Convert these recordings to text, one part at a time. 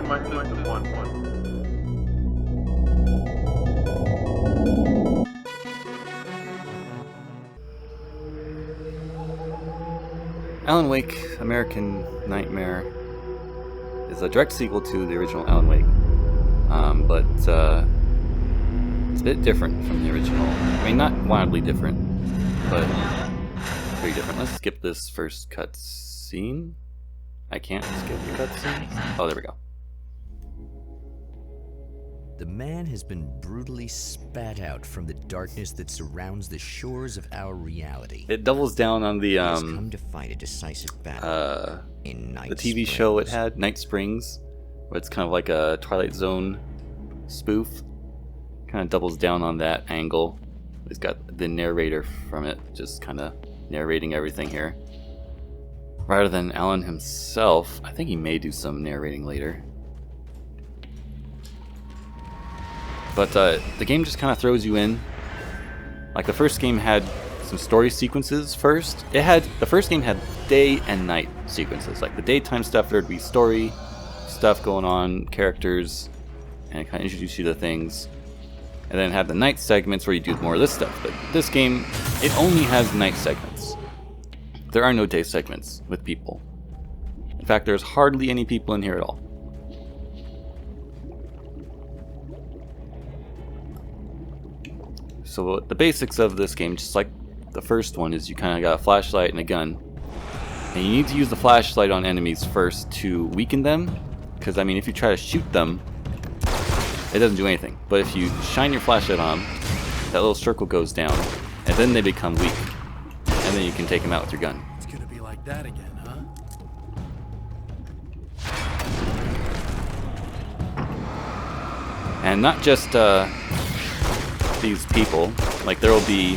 my system 1-1. Alan Wake American Nightmare is a direct sequel to the original Alan Wake, but it's a bit different from the original. I mean, not wildly different, but pretty different. Let's skip this first cutscene. I can't skip the cutscene. Oh, there we go. The man has been brutally spat out from the darkness that surrounds the shores of our reality. It doubles down on the He has come to fight a decisive battle in Night the TV Springs. show it had, Night Springs, where it's kind of like a Twilight Zone spoof. Kind of doubles down on that angle. It's got the narrator from it, just kind of narrating everything here. Rather than Alan himself, I think he may do some narrating later. But the game just kind of throws you in. Like the first game had some story sequences first. The first game had day and night sequences. Like the daytime stuff, there'd be story stuff going on, characters, and it kind of introduce you to things. And then it had the night segments where you do more of this stuff. But this game, it only has night segments. There are no day segments with people. In fact, there's hardly any people in here at all. So the basics of this game, just like the first one, is you kind of got a flashlight and a gun. And you need to use the flashlight on enemies first to weaken them. Because, I mean, if you try to shoot them, it doesn't do anything. But if you shine your flashlight on them, that little circle goes down. And then they become weak. And then you can take them out with your gun. It's gonna be like that again, huh? And not just these people. Like, there will be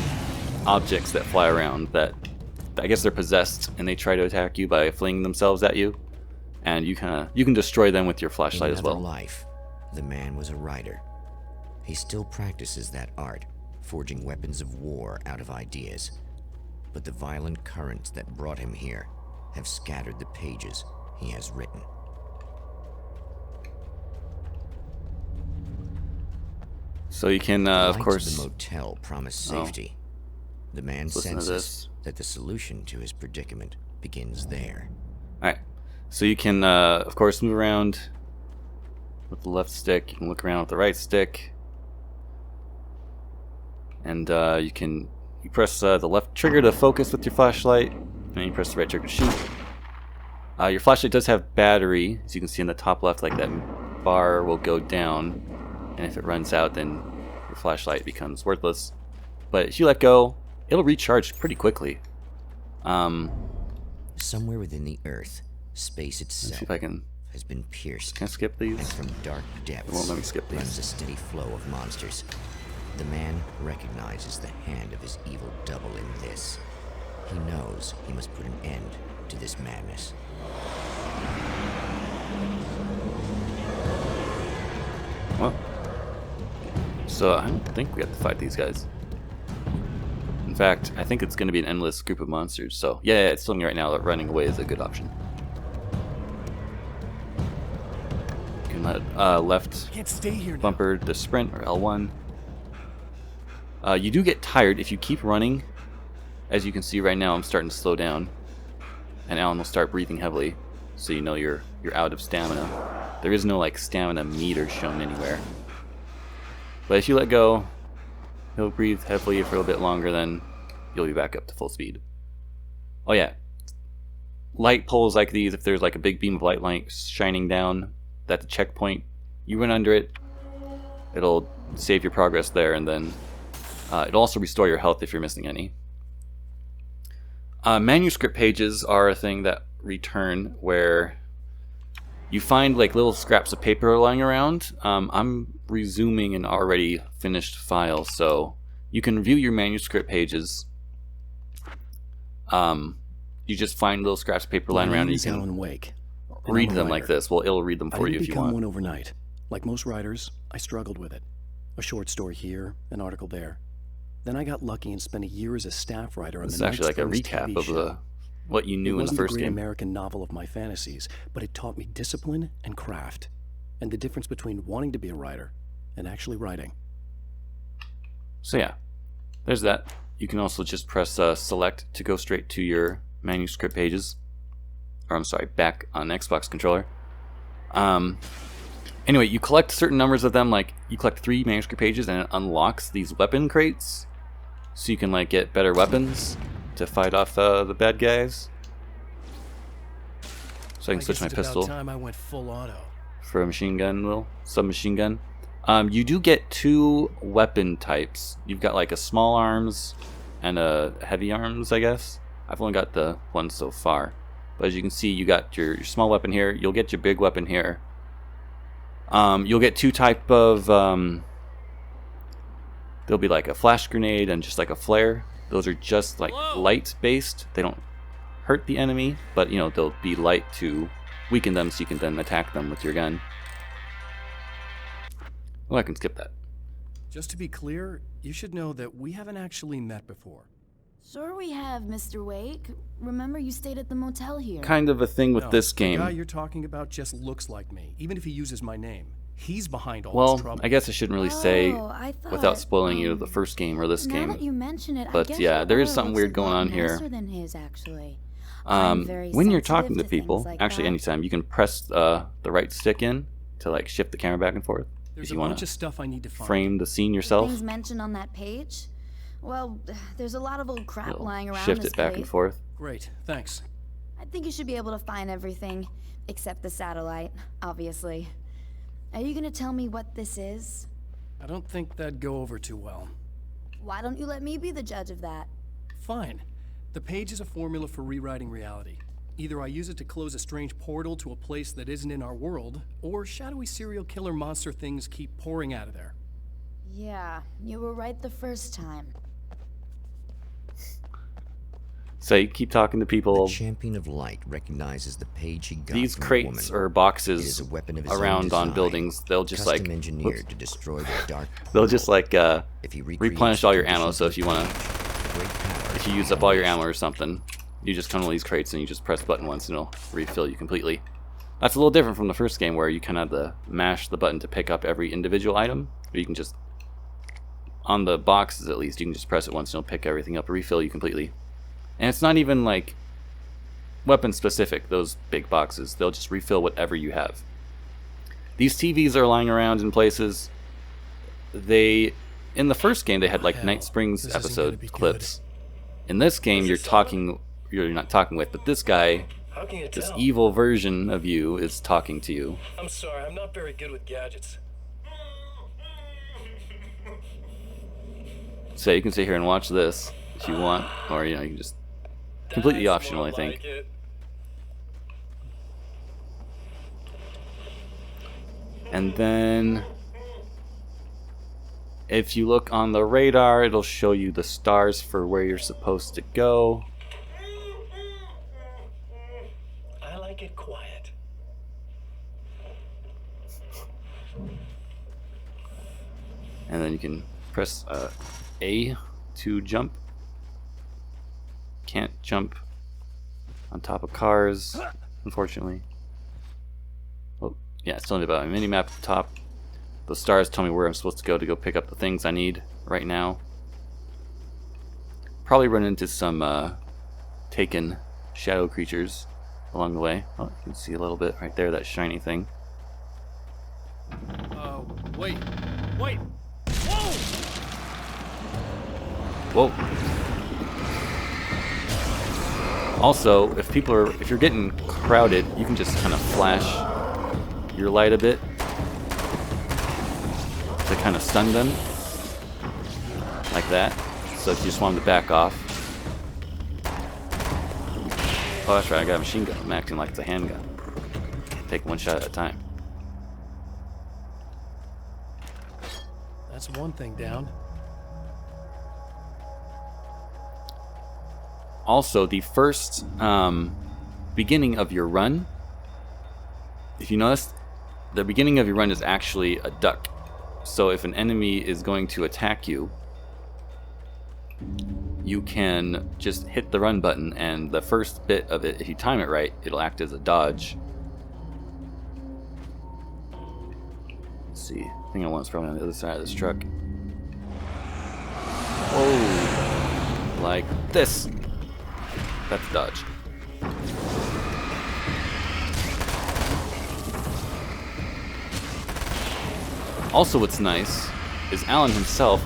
objects that fly around that I guess they're possessed, and they try to attack you by flinging themselves at you. And you can destroy them with your flashlight as well. In another life, the man was a writer. He still practices that art, forging weapons of war out of ideas. But the violent currents that brought him here have scattered the pages he has written. So you can, The of lights course... the motel promise safety. The man Listen to senses this. that the solution to his predicament begins there. Alright, so you can, of course, move around with the left stick. You can look around with the right stick. And you press the left trigger to focus with your flashlight, and you press the right trigger to shoot. Your flashlight does have battery, as you can see in the top left, like that bar will go down, and if it runs out, then your flashlight becomes worthless. But if you let go, it'll recharge pretty quickly. Somewhere within the earth, space Let's see itself if I can has been pierced. I skip these? And from dark It won't depths let me skip these. runs a steady flow of monsters. The man recognizes the hand of his evil double in this. He knows he must put an end to this madness. Well, so I don't think we have to fight these guys. In fact, I think it's going to be an endless group of monsters. So yeah, it's telling me right now that running away is a good option. You can let left Can't stay here now. bumper to sprint, or L1. You do get tired if you keep running. As you can see right now, I'm starting to slow down, and Alan will start breathing heavily, so you know you're out of stamina. There is no like stamina meter shown anywhere. But if you let go, he'll breathe heavily for a bit longer, then you'll be back up to full speed. Oh yeah, light poles like these, if there's like a big beam of light shining down, that's a checkpoint. You run under it, it'll save your progress there, and then it'll also restore your health if you're missing any. Manuscript pages are a thing that return where you find like little scraps of paper lying around. I'm resuming an already finished file, so you can view your manuscript pages. You just find little scraps of paper lying around, and you can Alan Wake. read them like this. Well, it'll read them for I you didn't if you become want. one overnight. Like most writers, I struggled with it. A short story here, an article there. Then I got lucky and spent a year as a staff writer on This is the actually like a Night Springs recap TV of show. what you knew in the It wasn't first the great game. American novel of my fantasies, but it taught me discipline and craft. and the difference between wanting to be a writer and actually writing. So yeah, there's that. You can also just press select to go straight to your manuscript pages. Or I'm sorry, back on Xbox controller. Anyway, you collect certain numbers of them, like you collect 3 manuscript pages and it unlocks these weapon crates. So you can like get better weapons to fight off the bad guys. So I can switch my pistol Time I went full auto. for a machine gun, submachine gun. You do get 2 weapon types. You've got like a small arms and a heavy arms, I guess. I've only got the one so far. But as you can see, you got your small weapon here. You'll get your big weapon here. You'll get 2 type of... there'll be like a flash grenade and just like a flare. Those are just like light based. They don't hurt the enemy, but you know, they'll be light to weaken them so you can then attack them with your gun. Well, I can skip that. Just to be clear, you should know that we haven't actually met before. Sure we have, Mr. Wake. Remember you stayed at the motel here. Kind of a thing with this game. The guy you're talking about just looks like me, even if he uses my name. He's behind all Well, this trouble. I guess I shouldn't really say I thought, without spoiling you the first game or this now game. that you mention it, But I guess yeah, your there is aura something looks weird a going lot on here. nicer than his, actually. I'm very When you're sensitive talking to things people, like actually that. anytime, you can press the right stick in to like shift the camera back and forth. There's If a you bunch want of to stuff I need to find. frame the scene yourself, Things mentioned on that page? Well, there's a lot of old crap you'll lying around shift this it back place. and forth. Great, thanks. I think you should be able to find everything, except the satellite, obviously. Are you gonna tell me what this is? I don't think that'd go over too well. Why don't you let me be the judge of that? Fine. The page is a formula for rewriting reality. Either I use it to close a strange portal to a place that isn't in our world, or shadowy serial killer monster things keep pouring out of there. Yeah, you were right the first time. So you keep talking to The people. champion of light recognizes the page he got These from a crates woman. or It is boxes a weapon of his own around on design, buildings, they'll just custom like engineered to destroy the dark they'll just portal. like If he replenish recreates all the your ammo. conditions So of if you the want to, page, great power if you use up all your ammo or something, you just come to these crates and you just press the button once and it'll refill you completely. That's a little different from the first game where you kind of have to mash the button to pick up every individual item. Or you can just, on the boxes at least, you can just press it once and it'll pick everything up and refill you completely. And it's not even like weapon specific, those big boxes. They'll just refill whatever you have. These TVs are lying around in places. In the first game, they had like Hell, Night Springs this isn't gonna episode be good. clips. In this game, you're not talking with, but this guy, How can you this tell? evil version of you is talking to you. I'm sorry, I'm not very good with gadgets. So you can sit here and watch this if you want, or you can just completely That's optional, more I think. like it. And then if you look on the radar, it'll show you the stars for where you're supposed to go. I like it quiet. And then you can press A to jump. Can't jump on top of cars, unfortunately. Oh, yeah, it's telling me about my mini-map at the top. The stars tell me where I'm supposed to go pick up the things I need right now. Probably run into some taken shadow creatures along the way. Oh, you can see a little bit right there, that shiny thing. Wait. Whoa! Whoa. Also, if you're getting crowded, you can just kind of flash your light a bit to kind of stun them, like that. So if you just want them to back off. Oh, that's right, I got a machine gun. I'm acting like it's a handgun. Take one shot at a time. That's one thing down. Also, the first beginning of your run, if you notice, the beginning of your run is actually a duck. So if an enemy is going to attack you, you can just hit the run button, and the first bit of it, if you time it right, it'll act as a dodge. Let's see. I think I want probably on the other side of this truck. Oh, like this. That's dodge. Also, what's nice is Alan himself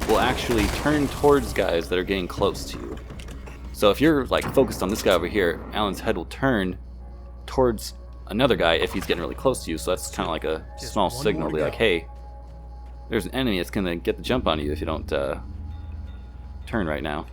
will actually turn towards guys that are getting close to you. So if you're like focused on this guy over here, Alan's head will turn towards another guy if he's getting really close to you. So that's kind of like a small signal to be like, hey, there's an enemy that's gonna get the jump on you if you don't turn right now.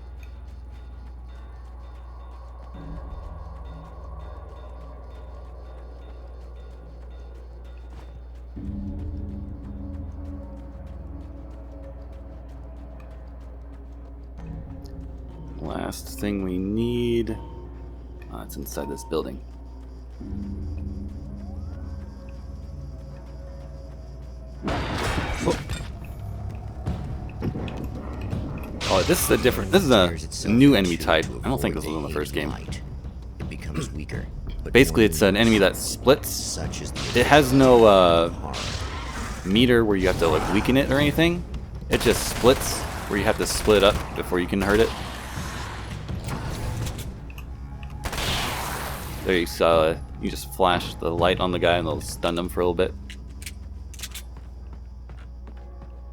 Last thing we need, it's inside this building. Oh, this is a different. This is a new enemy type. I don't think this was in the first game. It becomes weaker. But Basically, it's an enemy that splits. such as It has no meter where you have to like weaken it or anything. It just splits where you have to split it up before you can hurt it. There you saw. You just flash the light on the guy and they'll stun them for a little bit.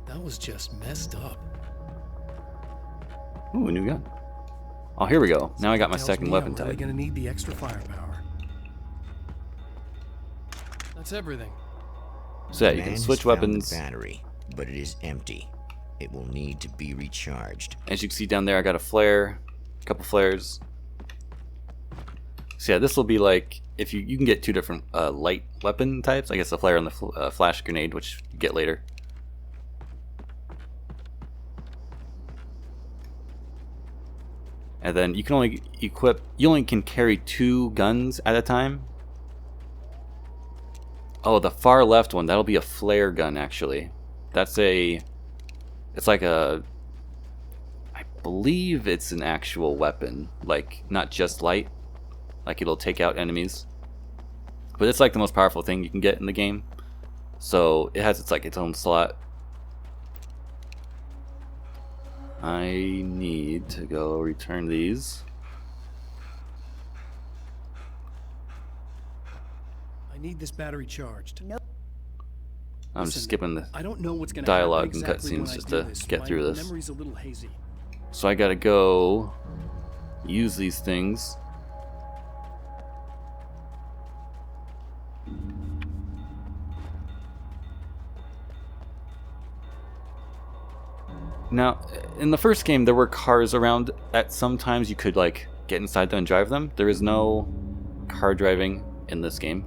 That was just messed up. Ooh, a new gun. Oh, here we go. Now I got my Tells second me weapon I'm really type. gonna need the extra firepower. That's everything. So yeah, you Man can has switch found the weapons. battery, but it is empty. It will need to be recharged. As you can see down there, I got a flare, a couple flares. So yeah, this will be like, if you can get two different light weapon types. I guess the flare and the flash grenade, which you get later. And then you can only equip, you only can carry 2 guns at a time. Oh, the far left one, that'll be a flare gun actually. That's a, it's like a, I believe it's an actual weapon, like not just light, like it'll take out enemies. But it's like the most powerful thing you can get in the game. So it has its own slot. I need to go return these. I need this battery charged. Nope. I'm just skipping the I don't know what's gonna dialogue happen and exactly when cutscenes I just do to this. get through My this. memory's a little hazy. So I gotta go use these things. Now, in the first game, there were cars around. At some times, you could like get inside them and drive them. There is no car driving in this game.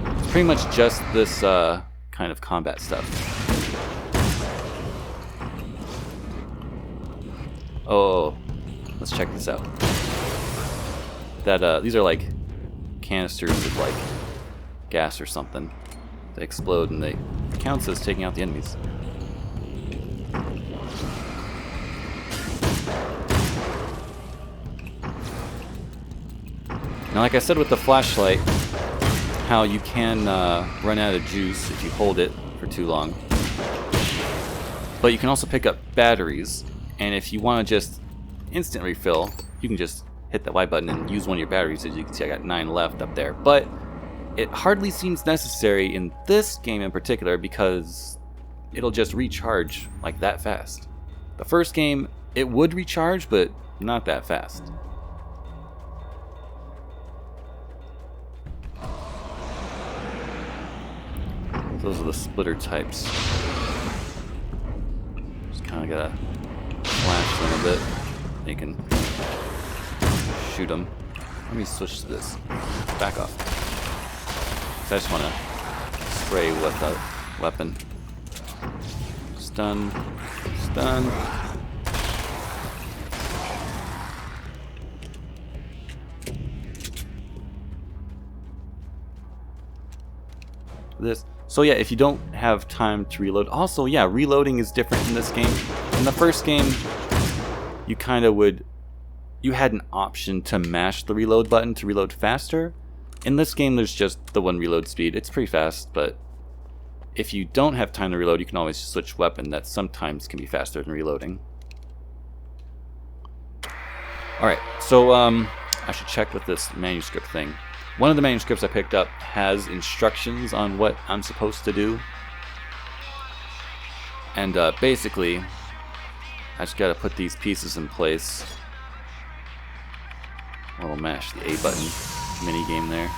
It's pretty much just this kind of combat stuff. Oh, let's check this out. That these are like canisters of like gas or something. They explode and they counts as taking out the enemies. Now, like I said with the flashlight, how you can run out of juice if you hold it for too long. But you can also pick up batteries, and if you want to just instant refill, you can just hit that Y button and use one of your batteries. As you can see, I got 9 left up there. But it hardly seems necessary in this game in particular because it'll just recharge like that fast. The first game, it would recharge, but not that fast. Those are the splitter types. Just kind of gotta flash them a bit. You can shoot them. Let me switch to this. Back off. I just want to spray with the weapon. Stun. Stun. This. So yeah, if you don't have time to reload. Also, yeah, reloading is different in this game. In the first game, you kind of would... You had an option to mash the reload button to reload faster. In this game, there's just the one reload speed. It's pretty fast, but if you don't have time to reload, you can always switch weapon. That sometimes can be faster than reloading. Alright, so I should check with this manuscript thing. One of the manuscripts I picked up has instructions on what I'm supposed to do. And basically, I just gotta put these pieces in place. I'll mash the A button mini game there.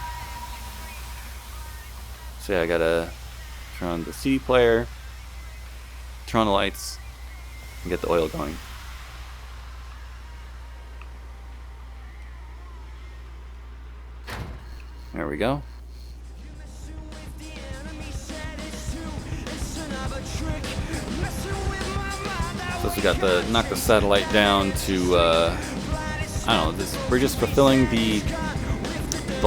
So yeah, I gotta turn on the CD player, turn on the lights, and get the oil going. There we go. So we got the knock the satellite down to I don't know. We're just fulfilling the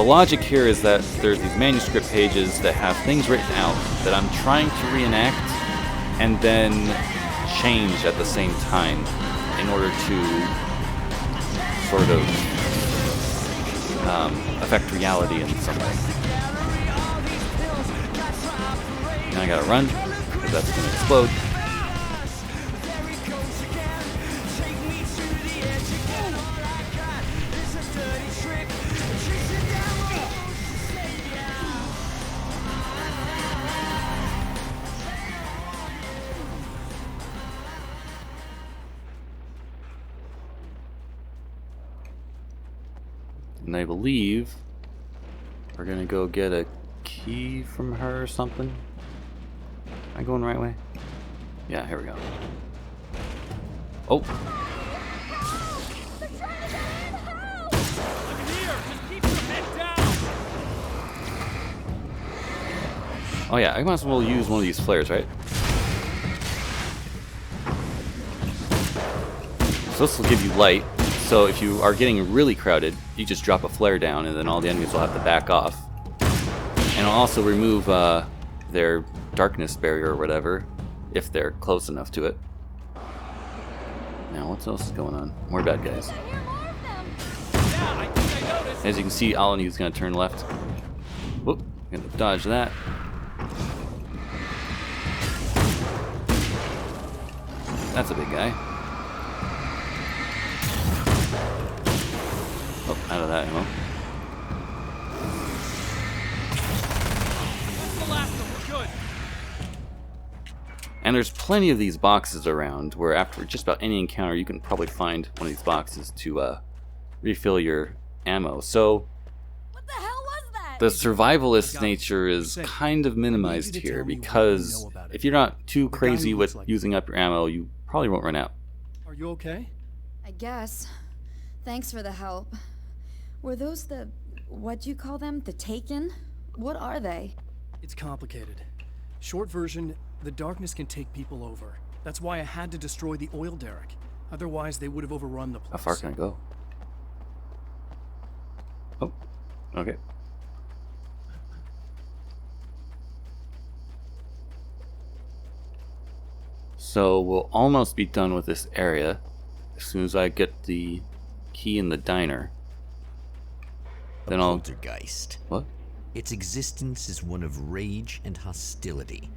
logic here is that there's these manuscript pages that have things written out that I'm trying to reenact and then change at the same time in order to sort of affect reality in some way. Now I gotta run, because that's gonna explode. And I believe we're gonna go get a key from her or something. Am I going the right way? Yeah, here we go. Oh! Oh yeah, I might as well use one of these flares, right? So this will give you light. So if you are getting really crowded, you just drop a flare down and then all the enemies will have to back off. And it'll also remove their darkness barrier or whatever, if they're close enough to it. Now, what else is going on? More bad guys. As you can see, Alanu's going to turn left. Whoop, going to dodge that. That's a big guy. Oh, out of that ammo. And there's plenty of these boxes around where after just about any encounter you can probably find one of these boxes to refill your ammo. So What the hell was that? the survivalist nature is kind of minimized here because if you're not too crazy with using up your ammo, you probably won't run out. Are you okay? I guess. Thanks for the help. Were those the... what'd you call them? The Taken? What are they? It's complicated. Short version, the darkness can take people over. That's why I had to destroy the oil derrick. Otherwise, they would have overrun the place. How far can I go? Oh, okay. So we'll almost be done with this area as soon as I get the key in the diner. Then I'll... Poltergeist. What? Its existence is one of rage and hostility,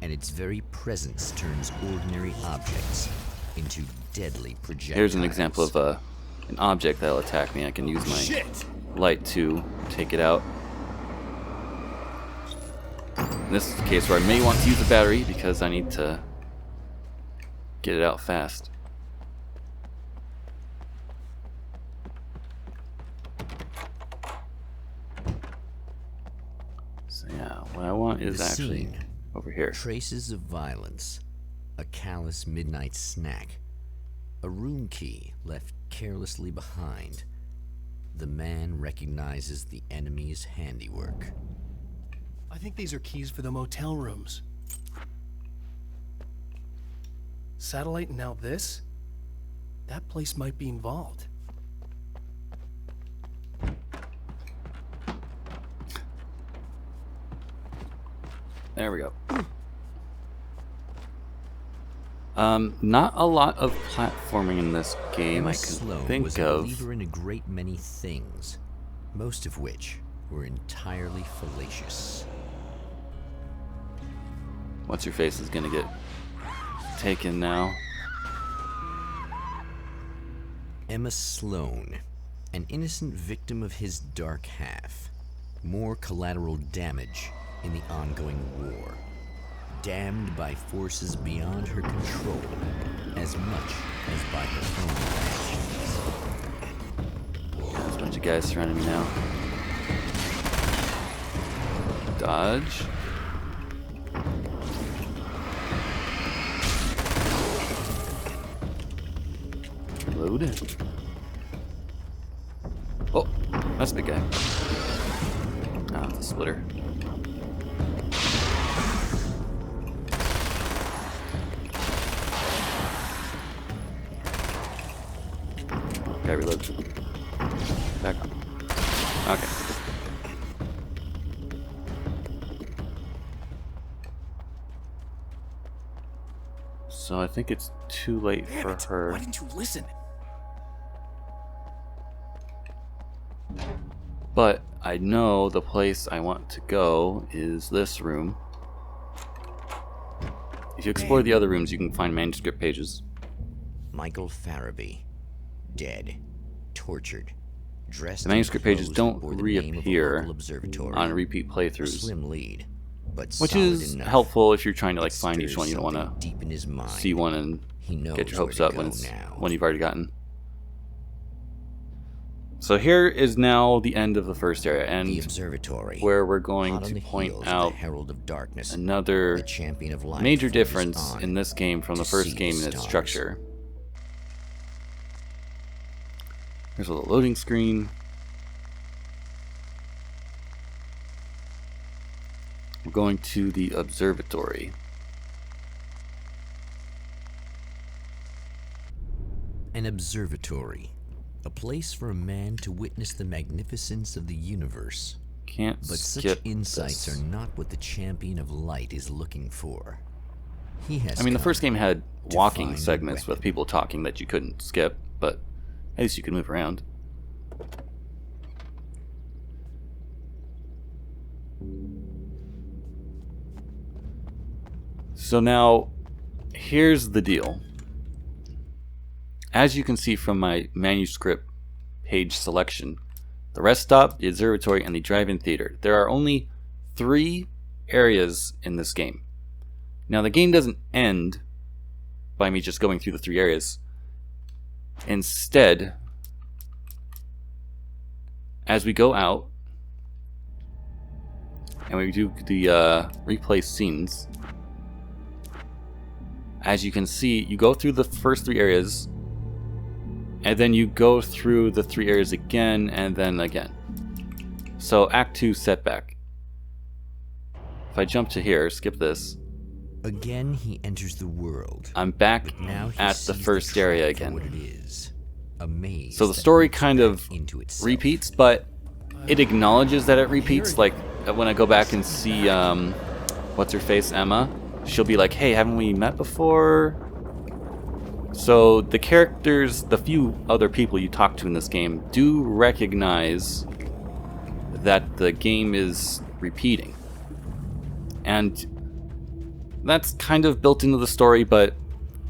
and its very presence turns ordinary objects into deadly projectiles. Here's an example of an object that'll attack me. I can use my light to take it out. And this is the case where I may want to use a battery because I need to get it out fast. So yeah, what I want is The actually scene. over here. Traces of violence, a callous midnight snack, a room key left carelessly behind. The man recognizes the enemy's handiwork. I think these are keys for the motel rooms. Satellite and now this? That place might be involved. There we go. Not a lot of platforming in this game I can Sloan think was a of. believer in a great many things, most of which were entirely fallacious. What's your face is gonna get taken now. Emma Sloan, an innocent victim of his dark half. More collateral damage in the ongoing war. Damned by forces beyond her control, as much as by her own actions. There's a bunch of guys surrounding me now. Dodge. Reload. Oh, that's a big guy. Ah, it's a splitter. Okay, reload. Back on. Okay. So I think it's too late Damn for it. her. Why didn't you listen? But I know the place I want to go is this room. If you explore the other rooms, you can find manuscript pages. Michael Farabee, dead, tortured, dressed The manuscript in pages clothes don't that bore the name of a reappear local observatory. on repeat A playthroughs, slim lead, but which solid is enough. helpful if you're trying to like It find each stirs one. You don't want something to deep in his mind. see one and He knows get your where hopes to up go when it's now. one you've already gotten. So here is now the end of the first area, The and observatory, where we're going hot on to the point heels of out the Herald of Darkness, another the champion of light major forges difference on in this game from the to first see game the in its stars. structure. Here's a little loading screen. We're going to the observatory. An observatory, a place for a man to witness the magnificence of the universe. Can't But such skip insights this. are not what the champion of light is looking for. He has I mean, the come first game had to walking find a segments with weapon. people talking that you couldn't skip, but at least you could move around. So now, here's the deal. As you can see from my manuscript page selection, the rest stop, the observatory, and the drive-in theater. There are only 3 areas in this game. Now, the game doesn't end by me just going through the 3 areas. Instead, as we go out and we do the replay scenes, as you can see, you go through the first 3 areas, and then you go through the 3 areas again, and then again. So Act 2 setback. If I jump to here, skip this, Again, he enters the world. I'm back But now he at the sees first trap area for again. what it is. A maze So the that story leads kind back of into itself. repeats, but it acknowledges that it repeats. Like when I go back and see what's her face, Emma, she'll be like, "Hey, haven't we met before?" So the characters, the few other people you talk to in this game, do recognize that the game is repeating, and that's kind of built into the story. But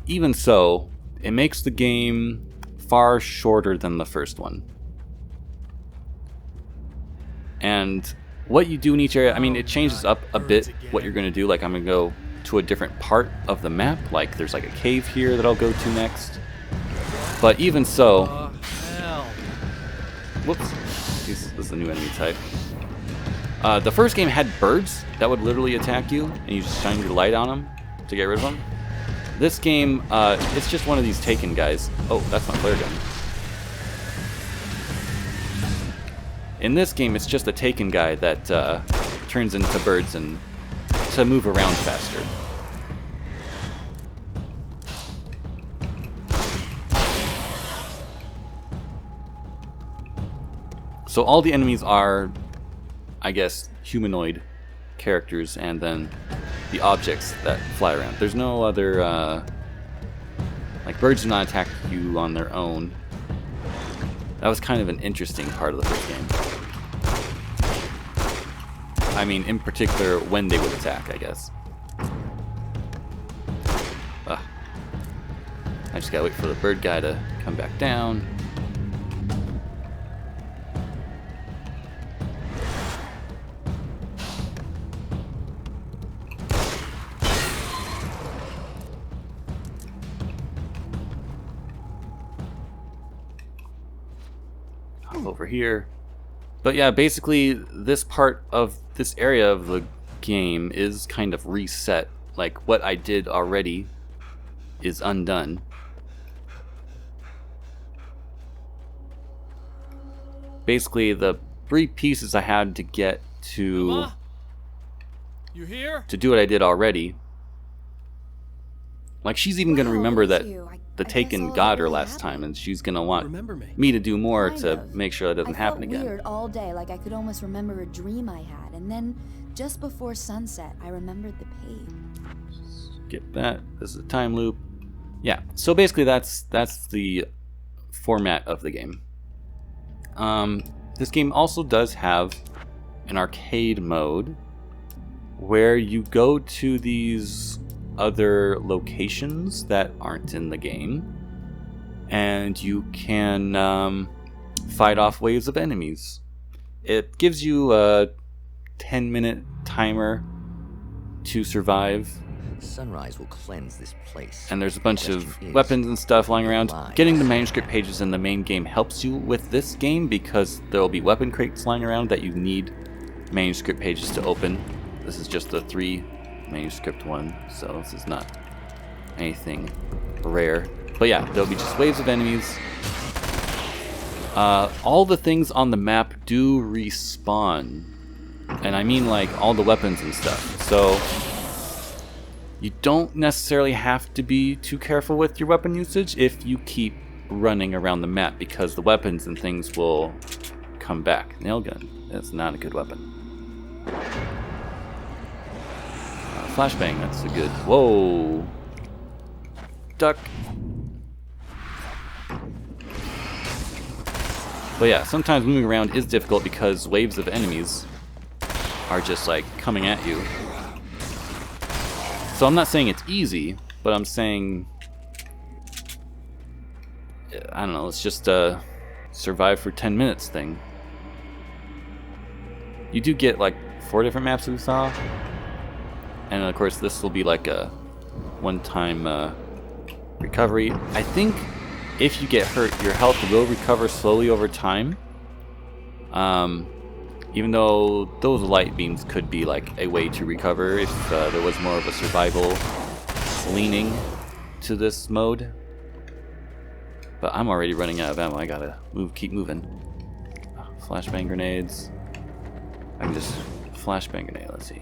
even so, it makes the game far shorter than the first one. And what you do in each area, I mean, it changes up a bit what you're going to do. Like, I'm going to go to a different part of the map. Like, there's like a cave here that I'll go to next. But even so... Hell. Whoops. This is a new enemy type. The first game had birds that would literally attack you, and you just shine your light on them to get rid of them. This game, it's just one of these Taken guys. Oh, that's my flare gun. In this game, it's just a Taken guy that turns into birds and to move around faster. So all the enemies are, I guess, humanoid characters, and then the objects that fly around. There's no other, like, birds do not attack you on their own. That was kind of an interesting part of the first game. I mean, in particular, when they would attack, I guess. Ugh. I just gotta wait for the bird guy to come back down. Hop over here. But yeah, basically, this part of this area of the game is kind of reset. Like, what I did already is undone. Basically, the 3 pieces I had to get to Mama? You here? to do what I did already. Like, she's even gonna Wow, remember look at that you. I the guess Taken all got that her really last time, and she's gonna want Remember me? me to do more Kind to of. make sure that doesn't I happen felt again. weird all day, like I could almost remember a dream I had, and then just before sunset, I remembered the page. Skip that. This is a time loop. Yeah. So basically, that's the format of the game. This game also does have an arcade mode where you go to these other locations that aren't in the game, and you can fight off waves of enemies. It gives you a 10-minute timer to survive, Sunrise will cleanse this place. and there's a bunch of Question is, weapons and stuff lying around. lies. Getting the manuscript pages in the main game helps you with this game because there will be weapon crates lying around that you need manuscript pages to open. This is just the 3 manuscript one, so this is not anything rare. But yeah, there'll be just waves of enemies. All the things on the map do respawn, and I mean like all the weapons and stuff. So you don't necessarily have to be too careful with your weapon usage if you keep running around the map, because the weapons and things will come back. Nail gun, that's not a good weapon. Flashbang, that's a good. Whoa! Duck! But yeah, sometimes moving around is difficult because waves of enemies are just like coming at you. So I'm not saying it's easy, but I'm saying, I don't know, it's just a survive for 10 minutes thing. You do get like 4 different maps we saw. And of course this will be like a one-time recovery. I think if you get hurt, your health will recover slowly over time. Even though those light beams could be like a way to recover if there was more of a survival leaning to this mode. But I'm already running out of ammo. I gotta keep moving. Flashbang grenades. I can just flashbang grenade. Let's see.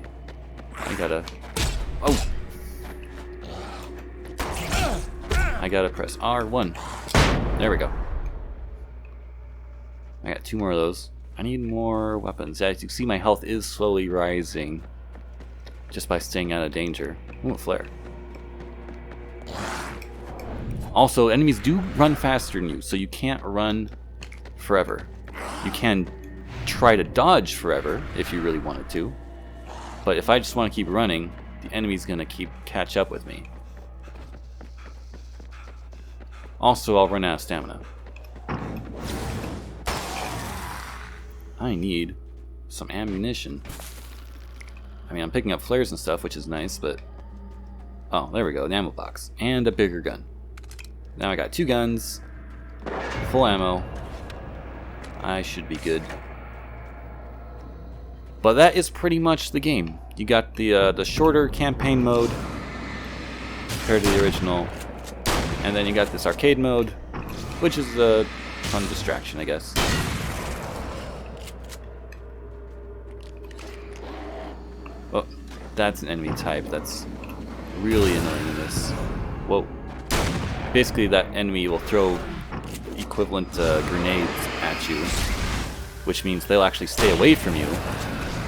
I gotta. Oh! I gotta press R1. There we go. I got 2 more of those. I need more weapons. As you see, my health is slowly rising just by staying out of danger. Ooh, a flare. Also, enemies do run faster than you, so you can't run forever. You can try to dodge forever if you really wanted to. But if I just want to keep running, the enemy's gonna catch up with me. Also, I'll run out of stamina. I need some ammunition. I mean, I'm picking up flares and stuff, which is nice, but... Oh, there we go, an ammo box. And a bigger gun. Now I got 2 guns, full ammo. I should be good. But that is pretty much the game. You got the shorter campaign mode compared to the original, and then you got this arcade mode, which is a fun distraction, I guess. Oh, that's an enemy type. That's really annoying in this. Whoa. Basically, that enemy will throw equivalent grenades at you, which means they'll actually stay away from you,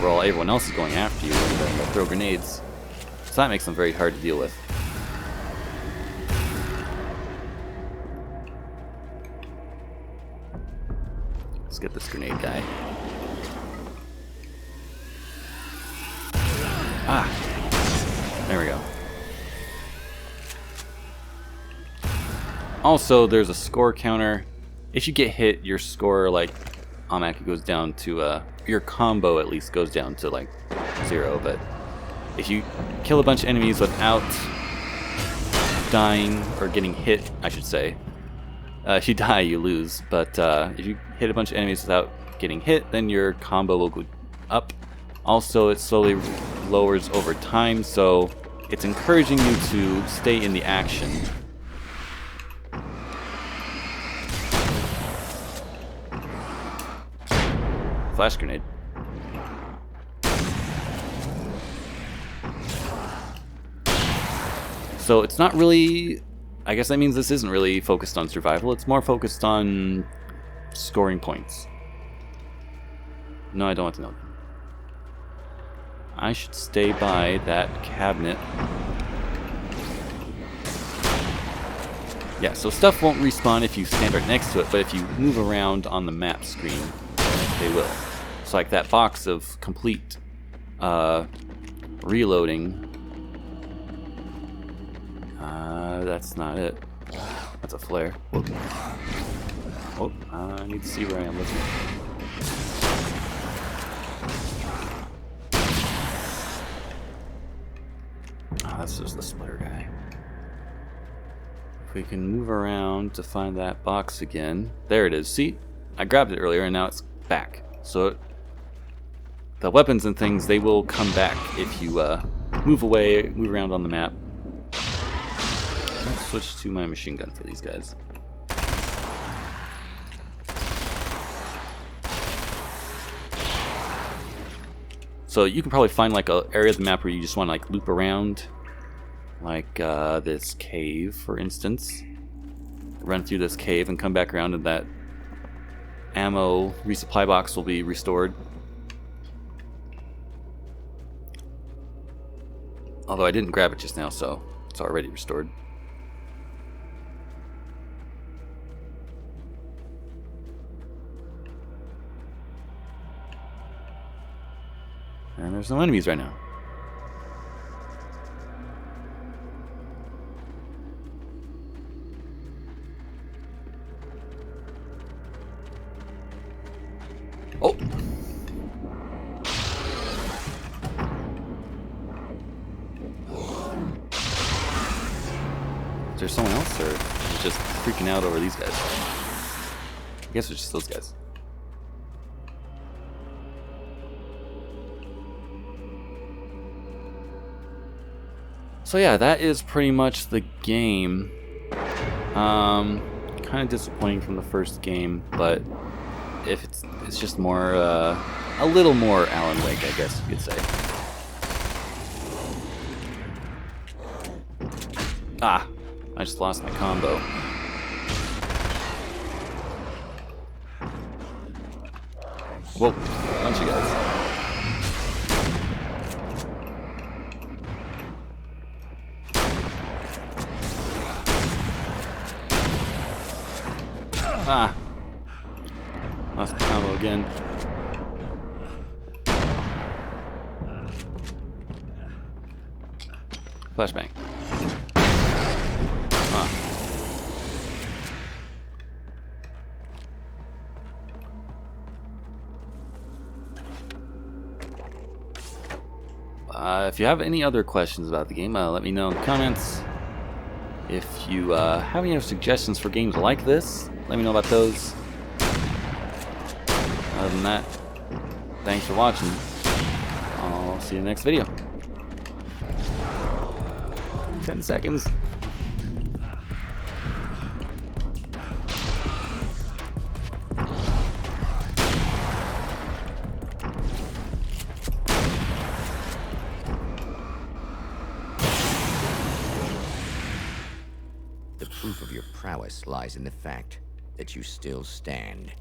while everyone else is going after you, and then they'll throw grenades. So that makes them very hard to deal with. Let's get this grenade guy. There we go. Also, there's a score counter. If you get hit, your score, like, automatically goes down to, your combo at least goes down to, like, 0. But if you kill a bunch of enemies without dying, or getting hit, I should say. If you die, you lose. But if you hit a bunch of enemies without getting hit, then your combo will go up. Also, it slowly lowers over time, so it's encouraging you to stay in the action. Flash grenade. So it's not really, I guess that means this isn't really focused on survival, it's more focused on scoring points. No, I don't want to know. I should stay by that cabinet. Yeah, so stuff won't respawn if you stand right next to it, but if you move around on the map screen, they will. It's like that box of complete reloading. That's not it. That's a flare. Whoop. Oh, I need to see where I am looking. Oh, that's just the splitter guy. If we can move around to find that box again. There it is. See? I grabbed it earlier and now it's back. So the weapons and things, they will come back if you move away, move around on the map. Let's switch to my machine gun for these guys. So you can probably find like an area of the map where you just want to like loop around, like this cave, for instance. Run through this cave and come back around, and that ammo resupply box will be restored. Although I didn't grab it just now, so it's already restored. And there's no enemies right now. Oh! Is there someone else, or is it just freaking out over these guys? I guess it's just those guys. So yeah, that is pretty much the game. Kind of disappointing from the first game, but if it's just more, a little more Alan Wake, I guess you could say. Ah, I just lost my combo. Whoa, a bunch of guys. Ah, lost the combo again. Flashbang. If you have any other questions about the game, let me know in the comments. If you have any other suggestions for games like this, let me know about those. Other than that, thanks for watching. I'll see you in the next video. 10 seconds. The proof of your prowess lies in the fact that you still stand.